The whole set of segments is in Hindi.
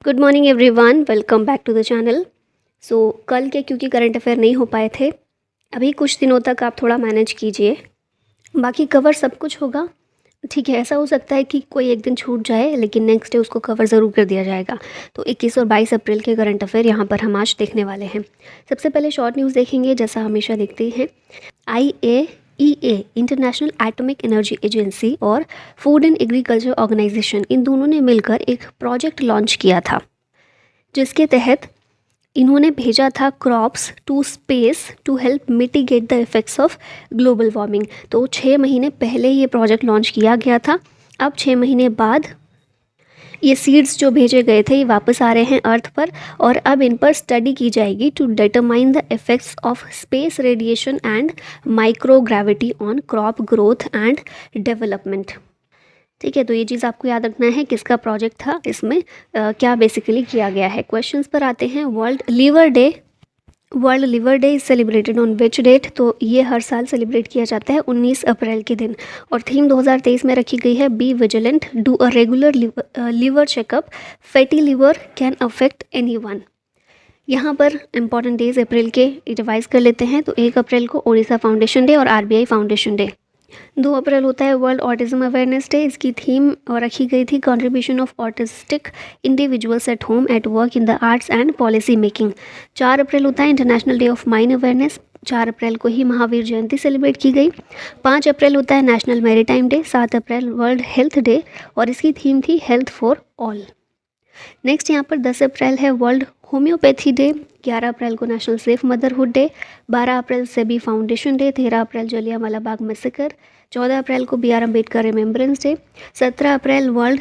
Good morning everyone, welcome back to the channel. कल के क्योंकि करंट अफेयर नहीं हो पाए थे, अभी कुछ दिनों तक आप थोड़ा मैनेज कीजिए, बाकी कवर सब कुछ होगा। ठीक है, ऐसा हो सकता है कि कोई एक दिन छूट जाए लेकिन नेक्स्ट डे उसको कवर ज़रूर कर दिया जाएगा। तो 21 और 22 अप्रैल के करंट अफेयर यहाँ पर हम आज देखने वाले हैं। सबसे पहले शॉर्ट न्यूज़ देखेंगे, जैसा हमेशा देखते हैं। IAEA international atomic energy agency और फूड एंड एग्रीकल्चर ऑर्गेनाइजेशन, इन दोनों ने मिलकर एक प्रोजेक्ट लॉन्च किया था, जिसके तहत इन्होंने भेजा था crops to space to help mitigate the effects of global warming. तो 6 महीने पहले ये प्रोजेक्ट लॉन्च किया गया था। अब 6 महीने बाद ये सीड्स जो भेजे गए थे ये वापस आ रहे हैं अर्थ पर, और अब इन पर स्टडी की जाएगी to determine the effects of space radiation and microgravity on crop growth and development. ठीक है, तो ये चीज़ आपको याद रखना है किसका प्रोजेक्ट था, इसमें क्या बेसिकली किया गया है। क्वेश्चंस पर आते हैं। World liver day is celebrated on which date? तो ये हर साल सेलिब्रेट किया जाता है 19 अप्रैल के दिन, और थीम 2023 में रखी गई है be vigilant, do a regular liver checkup, fatty liver can affect anyone. यहाँ पर इंपॉर्टेंट डेज अप्रैल के रिवाइज कर लेते हैं। तो 1 अप्रैल को ओडिशा फाउंडेशन डे और RBI फाउंडेशन डे। 2 अप्रैल होता है वर्ल्ड ऑटिज्म अवेयरनेस डे। इसकी थीम रखी गई थी contribution of autistic individuals at home at work in the arts and policy making. 4 अप्रैल होता है international day of mine awareness. 4 अप्रैल को ही महावीर जयंती सेलिब्रेट की गई। 5 अप्रैल होता है नेशनल मैरीटाइम डे। 7 अप्रैल वर्ल्ड हेल्थ डे और इसकी थीम थी हेल्थ फॉर ऑल। नेक्स्ट यहाँ पर 10 अप्रैल है वर्ल्ड होम्योपैथी डे। 11 अप्रैल को national safe motherhood day. 12 April SEBI foundation day. 13 April Jallianwala Bagh massacre. 14 अप्रैल को BR Ambedkar remembrance day. 17 April world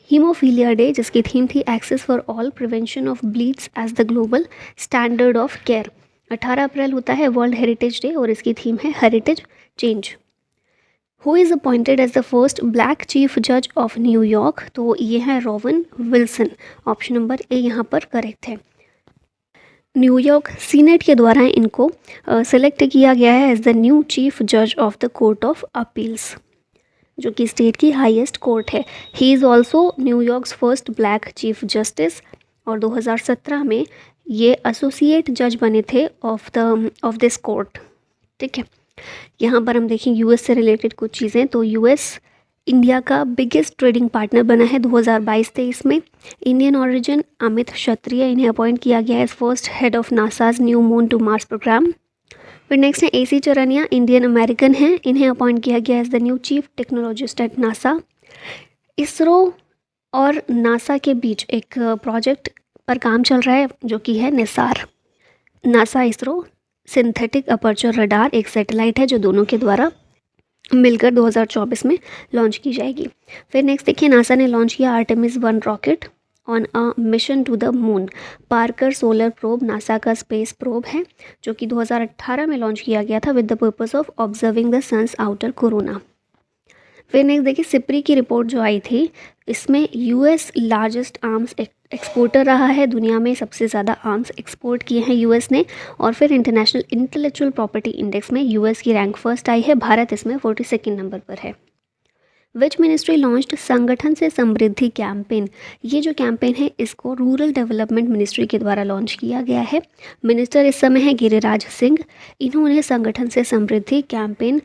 haemophilia day, जिसकी थीम थी access for all, prevention of bleeds as the global standard of care. 18 April होता है वर्ल्ड हेरिटेज डे और इसकी थीम है heritage change. Who is appointed as the first black chief जज ऑफ न्यूयॉर्क? तो ये है Rowan Wilson. Option number A यहाँ पर करेक्ट है। न्यूयॉर्क सीनेट के द्वारा इनको सेलेक्ट किया गया है एज द न्यू चीफ जज of the court of appeals, जो कि स्टेट की हाईएस्ट कोर्ट है। He is also New York's first black chief justice, और 2017 में ये एसोसिएट जज बने थे ऑफ दिस कोर्ट। ठीक है, यहाँ पर हम देखें यूएस से रिलेटेड कुछ चीज़ें। तो यूएस इंडिया का बिगेस्ट ट्रेडिंग पार्टनर बना है 2022-23 में। इंडियन ऑरिजिन अमित क्षत्रिय, इन्हें अपॉइंट किया गया है as first head of NASA's new moon to Mars program. फिर नेक्स्ट है AC चरनिया, इंडियन अमेरिकन हैं, इन्हें अपॉइंट किया गया as the new chief technologist at NASA. ISRO और नासा के बीच एक प्रोजेक्ट पर काम चल रहा है जो कि है Nisar. NASA ISRO synthetic aperture radar एक सैटेलाइट है जो दोनों के द्वारा मिलकर 2024 में लॉन्च की जाएगी। फिर नेक्स्ट देखिए, नासा ने लॉन्च किया Artemis 1 rocket on a mission to the moon. Parker solar probe NASA का स्पेस प्रोब है, जो कि 2018 में लॉन्च किया गया था with the purpose of observing the sun's outer corona. फिर नेक्स्ट देखिए, सिप्री की रिपोर्ट जो आई थी, इसमें US लार्जेस्ट आर्म्स एक्सपोर्टर रहा है। दुनिया में सबसे ज़्यादा आर्म्स एक्सपोर्ट किए हैं US ने। और फिर इंटरनेशनल इंटेलेक्चुअल प्रॉपर्टी इंडेक्स में US की रैंक फर्स्ट आई है, भारत इसमें 42 नंबर पर है। विच मिनिस्ट्री लॉन्च्ड संगठन से समृद्धि कैंपेन? ये जो कैंपेन है इसको रूरल डेवलपमेंट मिनिस्ट्री के द्वारा लॉन्च किया गया है। मिनिस्टर इस समय है गिरिराज सिंह। इन्होंने संगठन से समृद्धि कैंपेन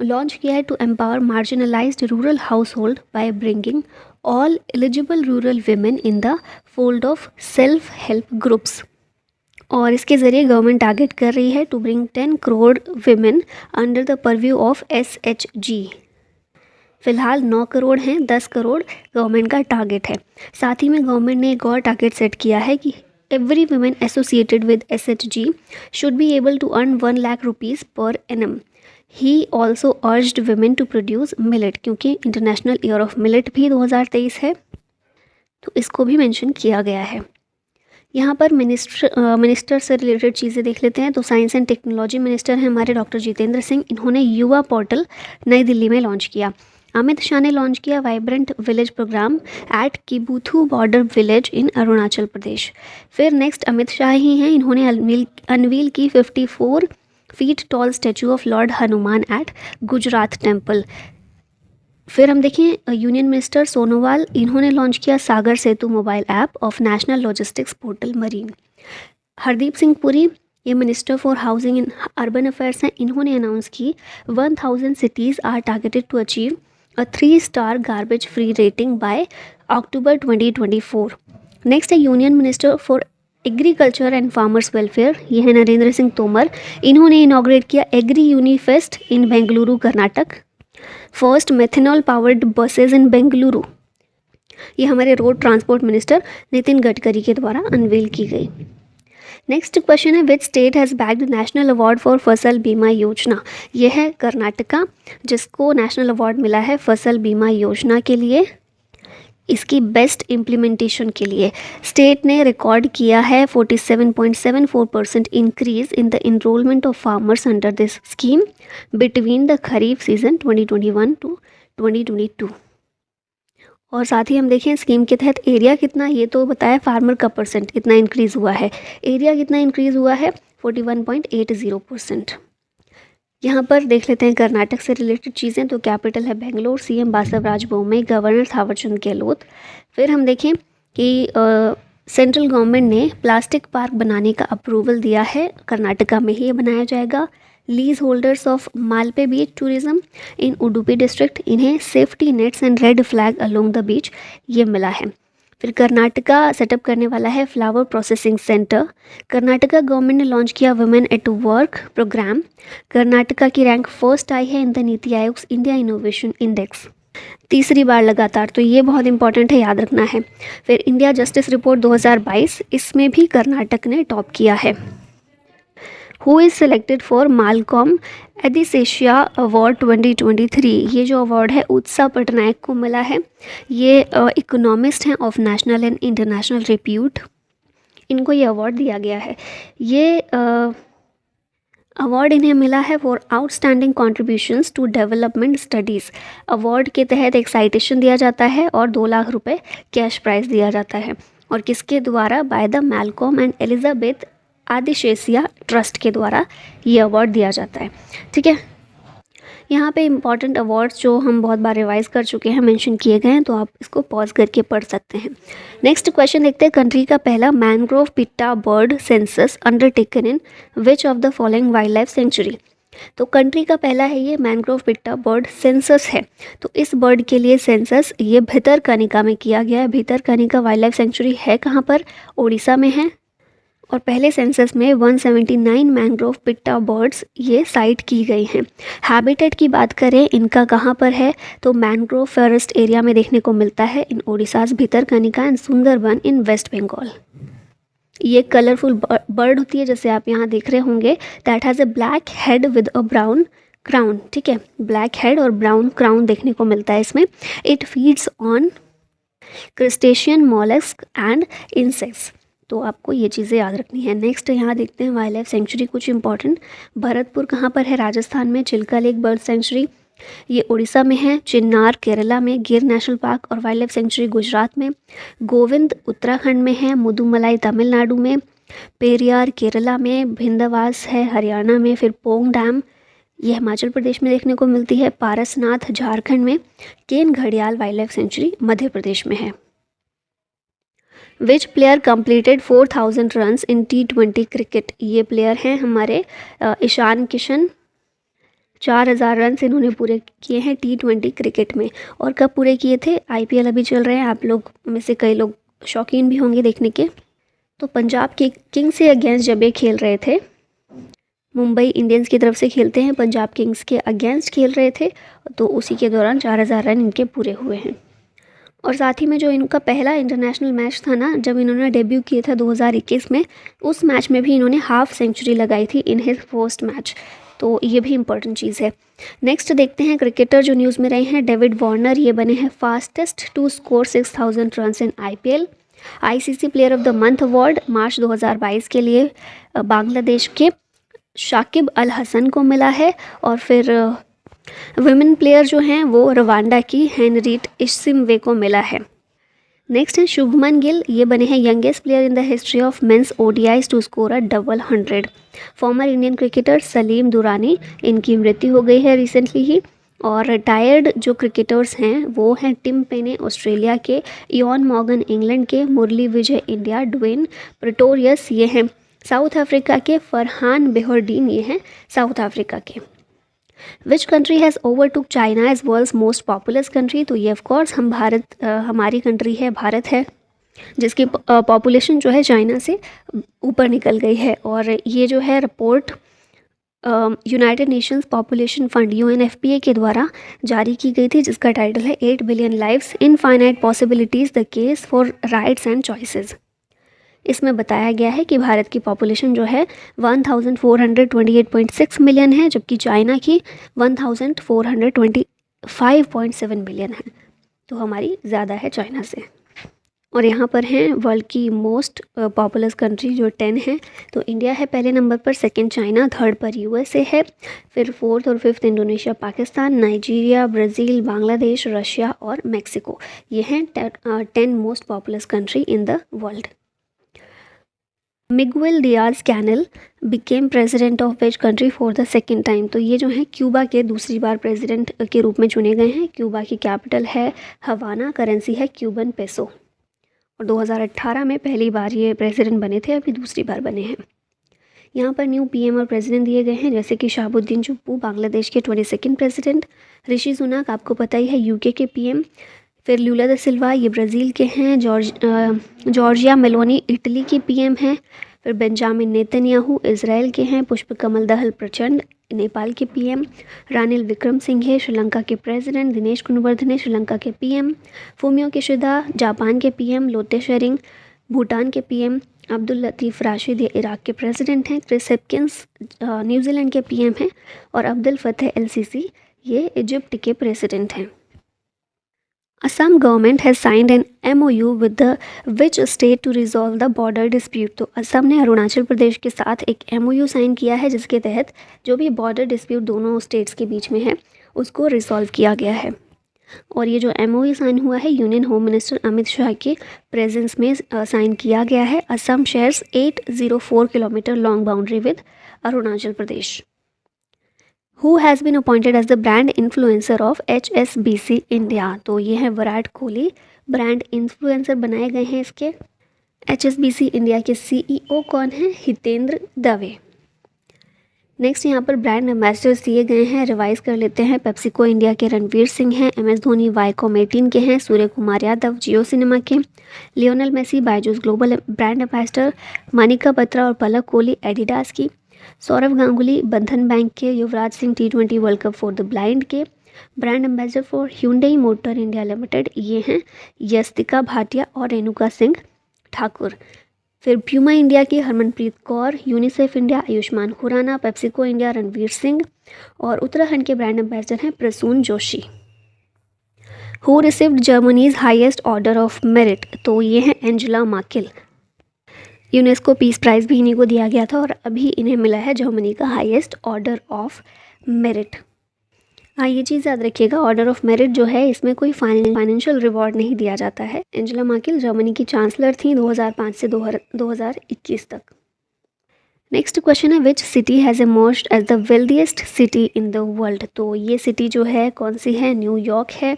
लॉन्च किया है to empower marginalised rural household by bringing all eligible rural women in the fold of self help groups. और इसके ज़रिए गवर्नमेंट टारगेट कर रही है to bring 10 crore women under the purview of SHG। फिलहाल 9 करोड़ हैं, 10 करोड़ गवर्नमेंट का टारगेट है। साथ ही में गवर्नमेंट ने एक और टारगेट सेट किया है कि every women associated with SHG should be able to earn 1 lakh rupees per annum. He also urged women to produce millet, क्योंकि इंटरनेशनल ईयर ऑफ मिलेट भी 2023 है, तो इसको भी मेंशन किया गया है। यहाँ पर मिनिस्टर से रिलेटेड चीज़ें देख लेते हैं। तो साइंस एंड टेक्नोलॉजी मिनिस्टर हैं हमारे डॉक्टर जितेंद्र सिंह। इन्होंने युवा पोर्टल नई दिल्ली में लॉन्च किया। अमित शाह ने लॉन्च किया vibrant village programme at Kibithu border village in Arunachal Pradesh. फिर नेक्स्ट अमित शाह ही हैं, इन्होंने अनवील की 54 feet tall statue of Lord Hanuman at Gujarat temple. फिर हम देखें यूनियन मिनिस्टर सोनोवाल, इन्होंने लॉन्च किया Sagar Setu mobile app of national logistics portal marine. Hardeep Singh Puri, ये minister for housing and urban affairs हैं, इन्होंने अनाउंस की 1000 cities are targeted to achieve a 3-star garbage free rating by October 2024। Next है union minister for agriculture and farmers welfare, ये है नरेंद्र सिंह तोमर, इन्होंने इनॉग्रेट किया agri unifest in Bengaluru Karnataka. First methanol powered buses in Bengaluru, ये हमारे road transport minister Nitin Gadkari के द्वारा अनवील की गई। नेक्स्ट क्वेश्चन है which state has bagged national award for Fasal Bima योजना, यह है कर्नाटका, जिसको नेशनल अवार्ड मिला है फसल बीमा योजना के लिए, इसकी बेस्ट इम्प्लीमेंटेशन के लिए। स्टेट ने रिकॉर्ड किया है 47.74% increase in the enrolment of farmers under this scheme between the kharif season 2021 to 2022। और साथ ही हम देखें स्कीम के तहत एरिया कितना, ये तो बताया फार्मर का परसेंट कितना इंक्रीज़ हुआ है, एरिया कितना इंक्रीज़ हुआ है 41.80%। यहाँ पर देख लेते हैं कर्नाटक से रिलेटेड चीज़ें, तो कैपिटल है बेंगलोर, सीएम बासवराज बोम्मई, गवर्नर थावरचंद गहलोत। फिर हम देखें कि सेंट्रल गवर्नमेंट ने प्लास्टिक पार्क बनाने का अप्रूवल दिया है, कर्नाटका में ही ये बनाया जाएगा। Lease holders of Malpe beach tourism in Udupi district, इन्हें safety nets and red flag along the beach ये मिला है। फिर कर्नाटका सेटअप करने वाला है flower processing centre. Karnataka government ने लॉन्च किया women at work programme. Karnataka की रैंक फर्स्ट आई है in the NITI Aayog India innovation index, तीसरी बार लगातार, तो ये बहुत इंपॉर्टेंट है, याद रखना है। फिर इंडिया जस्टिस रिपोर्ट 2022, इसमें भी कर्नाटक ने टॉप किया है। Who is selected for Malcolm Adiseshiah award 2023, ये जो अवार्ड है उत्सा पटनायक को मिला है, ये इकोनॉमिस्ट हैं of national and international repute, इनको ये अवार्ड दिया गया है। ये अवार्ड इन्हें मिला है for outstanding contributions to development studies. Award के तहत एक साइटेशन दिया जाता है और 2 लाख रुपए कैश प्राइज़ दिया जाता है, और किसके द्वारा, by the Malcolm and Elizabeth Adiseshiah trust के द्वारा ये अवार्ड दिया जाता है। ठीक है, यहाँ पे इम्पॉर्टेंट अवार्ड्स जो हम बहुत बार रिवाइज कर चुके हैं मेंशन किए गए हैं, तो आप इसको पॉज करके पढ़ सकते हैं। नेक्स्ट क्वेश्चन देखते हैं, कंट्री का पहला mangrove pitta bird census undertaken in which of the following wildlife sanctuary. तो कंट्री का पहला है ये मैनग्रोव पिट्टा बर्ड सेंसस है, तो इस बर्ड के लिए सेंसस ये भितरकनिका में किया गया है। भितरकनिका वाइल्ड लाइफ सेंचुरी है कहाँ पर, ओडिशा में है, और पहले सेंसस में 179 मैंग्रोव पिट्टा बर्ड्स ये साइट की गई हैं। हैबिटेट की बात करें, इनका कहाँ पर है, तो मैंग्रोव फॉरेस्ट एरिया में देखने को मिलता है in Odisha's Bhitarkanika and Sundarban in West Bengal. ये कलरफुल बर्ड होती है, जैसे आप यहाँ देख रहे होंगे, that has a black head with a brown crown. ठीक है, ब्लैक हेड और ब्राउन क्राउन देखने को मिलता है इसमें। It feeds on crustacean, mollusc and insects, तो आपको ये चीज़ें याद रखनी है। नेक्स्ट यहाँ देखते हैं वाइल्ड लाइफ सेंचुरी, कुछ इंपॉर्टेंट। भरतपुर कहाँ पर है, राजस्थान में। चिल्का लेक बर्ड सेंचुरी ये उड़ीसा में है। चिन्नार केरला में। गिर नेशनल पार्क और वाइल्ड लाइफ सेंचुरी गुजरात में। गोविंद उत्तराखंड में है। मुदुमलाई तमिलनाडु में। पेरियार केरला में। भिंदवास है हरियाणा में। फिर पोंग डैम ये हिमाचल प्रदेश में देखने को मिलती है। पारसनाथ झारखंड में। केन घड़ियाल wild life sanctuary Madhya Pradesh में है। विच player completed 4000 runs in T20 cricket, ये प्लेयर हैं हमारे ईशान किशन। 4000 रन इन्होंने पूरे किए हैं T20 क्रिकेट में। और कब पूरे किए थे, IPL अभी चल रहे हैं, आप लोग में से कई लोग शौकीन भी होंगे देखने के। तो पंजाब के किंग्स से अगेंस्ट जब ये खेल रहे थे, मुंबई इंडियंस की तरफ से खेलते हैं, पंजाब किंग्स के अगेंस्ट खेल रहे थे, तो उसी के दौरान 4000 रन इनके पूरे हुए हैं। और साथ ही में जो इनका पहला इंटरनेशनल मैच था ना, जब इन्होंने डेब्यू किया था 2021 में, उस मैच में भी इन्होंने हाफ सेंचुरी लगाई थी इन हिज फर्स्ट मैच, तो ये भी इंपॉर्टेंट चीज़ है। नेक्स्ट देखते हैं क्रिकेटर जो न्यूज़ में रहे हैं। डेविड वार्नर ये बने हैं fastest to score 6000 run in IPL। ICC player of the month award March 2022 के लिए बांग्लादेश के शाकिब अल हसन को मिला है। और फिर वुमेन प्लेयर जो हैं वो रवांडा की हेनरीट इश्सिमवे को मिला है। नेक्स्ट है शुभमन गिल, ये बने हैं youngest player in the history of men's ODIs to score a double 100। Former Indian cricketer Salim Durani, इनकी मृत्यु हो गई है रिसेंटली ही। और रिटायर्ड जो क्रिकेटर्स हैं वो हैं टिम पेने ऑस्ट्रेलिया के, इयॉन मॉर्गन इंग्लैंड के, Murali Vijay India, Dwayne Pretorius ये हैं साउथ अफ्रीका के, फरहान बेहरडीन ये हैं साउथ अफ्रीका के। Which country has overtook China as world's most populous country? तो ये ऑफकोर्स हमारी कंट्री है, भारत है, जिसकी पॉपुलेशन जो है चाइना से ऊपर निकल गई है। और ये जो है report United Nations population fund UNFPA के द्वारा जारी की गई थी, जिसका टाइटल है 8 billion lives infinite possibilities the case for rights and choices. इसमें बताया गया है कि भारत की पॉपुलेशन जो है 1428.6 मिलियन है, जबकि चाइना की 1425.7 बिलियन है, तो हमारी ज़्यादा है चाइना से। और यहाँ पर हैं वर्ल्ड की मोस्ट पॉपुलस कंट्री जो 10 है, तो इंडिया है पहले नंबर पर, सेकंड चाइना, थर्ड पर USA है, फिर फोर्थ और fifth Indonesia, Pakistan, Nigeria, Brazil, Bangladesh, Russia और मेक्सिको। ये हैं 10 most populous country in the world. Miguel Diaz Canel became president of which country for the second time? तो ये जो है क्यूबा के दूसरी बार प्रेसिडेंट के रूप में चुने गए हैं। क्यूबा की कैपिटल है हवाना, करेंसी है क्यूबन पेसो, और 2018 में पहली बार ये प्रेसिडेंट बने थे, अभी दूसरी बार बने हैं। यहाँ पर न्यू PM और प्रेसिडेंट दिए गए हैं, जैसे कि शाहबुद्दीन चुप्पू बांग्लादेश के 22nd प्रेसिडेंट, ऋषि सुनाक आपको पता ही है UK के PM, फिर लूला द सिल्वा ये ब्राज़ील के हैं, जॉर्जिया मेलोनी इटली की PM हैं, फिर बेंजामिन नेतन्याहू इजराइल के हैं, पुष्पकमल दहल प्रचंड नेपाल के PM, रानिल विक्रमसिंघे श्रीलंका के प्रेसिडेंट, दिनेश गुणवर्धने श्रीलंका के PM, फुमियो किशिदा जापान के PM, लोटे शेरिंग भूटान के PM, अब्दुल लतीफ़ राशिद ये इराक के प्रेसिडेंट हैं, क्रिस हिप्किंस न्यूजीलैंड के PM हैं, और अब्दुल फतेह LCC ये इजिप्ट के प्रेसिडेंट हैं। Assam government has signed an MOU with the which state to resolve the border dispute? तो असम ने अरुणाचल प्रदेश के साथ एक MOU साइन किया है, जिसके तहत जो भी बॉर्डर डिस्प्यूट दोनों स्टेट्स के बीच में है उसको रिजॉल्व किया गया है। और ये जो MOU साइन हुआ है union home minister Amit Shah के प्रेजेंस में साइन किया गया है। Assam shares 804 kilometre long boundary with Arunachal Pradesh. Who has been appointed as the brand influencer of HSBC India? तो ये है विराट कोहली ब्रांड इन्फ्लुएंसर बनाए गए हैं इसके। HSBC इंडिया के CEO कौन है? हितेंद्र दवे। नेक्स्ट यहाँ पर ब्रांड एम्बेसडर्स दिए गए हैं, रिवाइज कर लेते हैं। पेप्सिको इंडिया के रणवीर सिंह हैं, MS धोनी वाईकॉम 18 के हैं, सूर्य कुमार यादव जियो सिनेमा के, Lionel Messi Byju's global brand ambassador, Manika Batra और पलक कोहली एडिडास की, सौरव गांगुली बंधन बैंक के, Yuvraj Singh T20 world cup for the blind के brand ambassador for Hyundai motor India limited ये हैं यस्तिका भाटिया और रेणुका सिंह ठाकुर। फिर प्यूमा इंडिया की Harmanpreet Kaur, UNICEF India Ayushmann Khurrana, PepsiCo India Ranveer Singh, और उत्तराखंड के ब्रांड एम्बेसडर हैं Prasoon Joshi. Who received Germany's highest order of merit? तो ये हैं Angela Merkel. UNESCO peace prize भी इन्हीं को दिया गया था, और अभी इन्हें मिला है जर्मनी का हाईएस्ट ऑर्डर ऑफ मेरिट। हाँ, ये चीज़ याद रखिएगा, ऑर्डर ऑफ मेरिट जो है इसमें कोई फाइनेंशियल रिवॉर्ड नहीं दिया जाता है। एंजेला मार्केल जर्मनी की चांसलर थी 2005 से 2021 तक। नेक्स्ट क्वेश्चन है, which city has emerged as the wealthiest city in the world? तो ये सिटी जो है कौन सी है? न्यूयॉर्क है,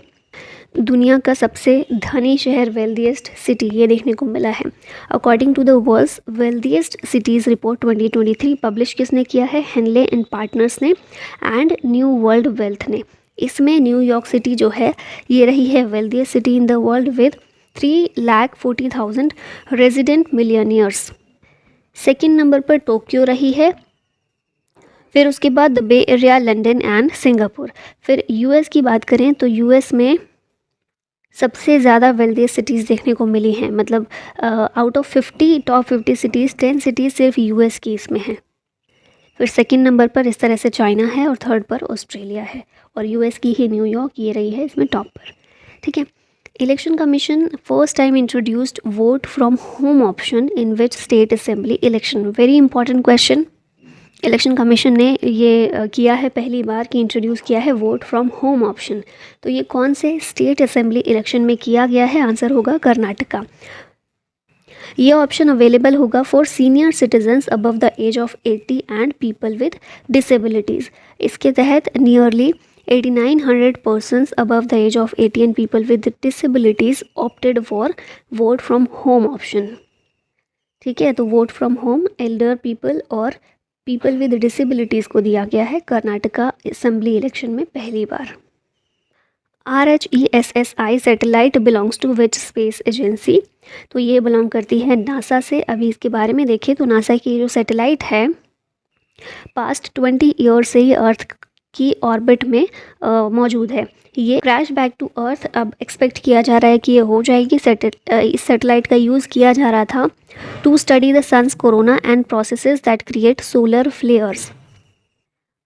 दुनिया का सबसे धनी शहर, वेल्दिएस्ट सिटी ये देखने को मिला है। According to the world's wealthiest cities report 2023 publish किसने किया है? हेनले एंड पार्टनर्स ने एंड न्यू वर्ल्ड वेल्थ ने। इसमें न्यूयॉर्क सिटी जो है ये रही है wealthiest city in the world with 3,40,000 resident millionaires. Second number पर टोक्यो रही है, फिर उसके बाद the bay area, London and Singapore. फिर US की बात करें तो US में सबसे ज़्यादा वेल्दिएस्ट सिटीज़ देखने को मिली हैं, मतलब out of 50 top 50 cities 10 cities सिर्फ US की इसमें हैं। फिर सेकंड नंबर पर इस तरह से चाइना है, और थर्ड पर ऑस्ट्रेलिया है, और US की ही न्यूयॉर्क ये रही है इसमें टॉप पर। ठीक है। Election commission first time introduced vote from home option in which state assembly election? Very important question. Election commission ने ये किया है पहली बार कि इंट्रोड्यूस किया है वोट फ्रॉम होम ऑप्शन। तो ये कौन से स्टेट असेंबली इलेक्शन में किया गया है? आंसर होगा कर्नाटका। ये ऑप्शन अवेलेबल होगा for senior citizens above the age of 80 and people with disabilities. इसके तहत nearly 8900 persons above the age of 80 and people with disabilities opted for vote from home option। ठीक है, तो vote from home elder people और पीपल विद डिसेबिलिटीज़ को दिया गया है कर्नाटका असेंबली इलेक्शन में पहली बार। RHESSI satellite belongs to which space agency, तो ये बिलोंग करती है नासा से। अभी इसके बारे में देखें तो नासा की जो सैटेलाइट है पास्ट 20 ईयर से ये अर्थ की ऑर्बिट में मौजूद है। ये क्रैश बैक टू अर्थ अब एक्सपेक्ट किया जा रहा है कि ये हो जाएगी। इस सैटेलाइट का यूज़ किया जा रहा था to study the sun's corona and processes that create solar flares.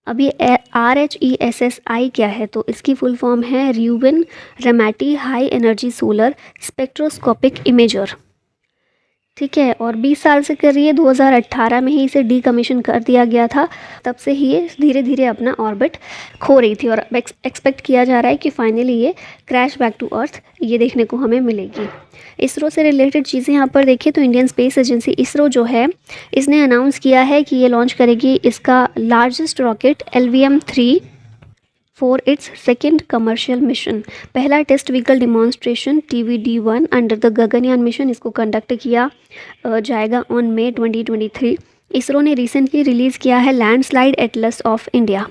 अब ये RHESSI क्या है, तो इसकी फुल फॉर्म है Reuven Ramaty high energy solar spectroscopic imager. ठीक है, और 20 साल से कर रही है। 2018 में ही इसे डीकमीशन कर दिया गया था, तब से ही ये धीरे धीरे अपना ऑर्बिट खो रही थी और अब एक्सपेक्ट किया जा रहा है कि फाइनली ये क्रैश बैक टू अर्थ ये देखने को हमें मिलेगी। इसरो से रिलेटेड चीज़ें यहाँ पर देखें तो इंडियन स्पेस एजेंसी इसरो जो है इसने अनाउंस किया है कि ये लॉन्च करेगी इसका largest rocket LVM-3 for its second commercial mission. पहला test vehicle demonstration TVD-1 under the Gaganyaan mission इसको कंडक्ट किया जाएगा ऑन May 2023। इसरो ने रिसेंटली रिलीज़ किया है लैंडस्लाइड एटलस ऑफ इंडिया।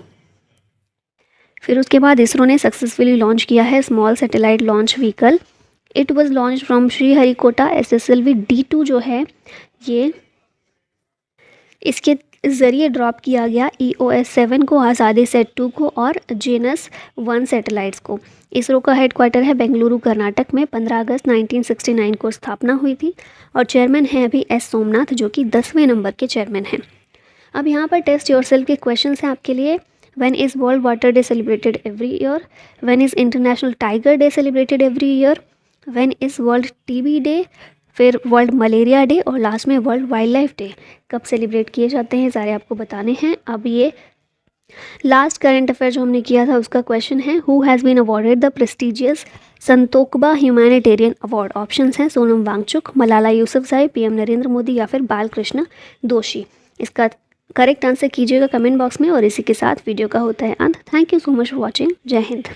फिर उसके बाद इसरो ने सक्सेसफुली लॉन्च किया है small satellite launch vehicle. It was launch from Sriharikota. SSLV D2 जो है ये इसके ज़रिए ड्रॉप किया गया EOS-7 को, आज़ादी सेट 2 को और जेनस 1 सैटेलाइट्स को। इसरो का हेडक्वार्टर है बेंगलुरु कर्नाटक में। 15 अगस्त 1969 को स्थापना हुई थी और चेयरमैन हैं अभी S सोमनाथ जो कि 10वें नंबर के चेयरमैन हैं। अब यहाँ पर टेस्ट योरसेल्फ के क्वेश्चंस हैं आपके लिए। When is world water day celebrated every year? When is international tiger day celebrated every year? When is world TB day? फिर वर्ल्ड मलेरिया डे और लास्ट में वर्ल्ड वाइल्ड लाइफ डे कब सेलिब्रेट किए जाते हैं, सारे आपको बताने हैं। अब ये लास्ट करंट अफेयर जो हमने किया था उसका क्वेश्चन है who has been awarded the prestigious Santokba humanitarian award. Options हैं सोनम वांगचुक, मलाला यूसुफज़ई, PM नरेंद्र मोदी या फिर बालकृष्ण दोषी। इसका करेक्ट आंसर कीजिएगा कमेंट बॉक्स में। और इसी के साथ वीडियो का होता है अंत। Thank you so much for watching. जय हिंद।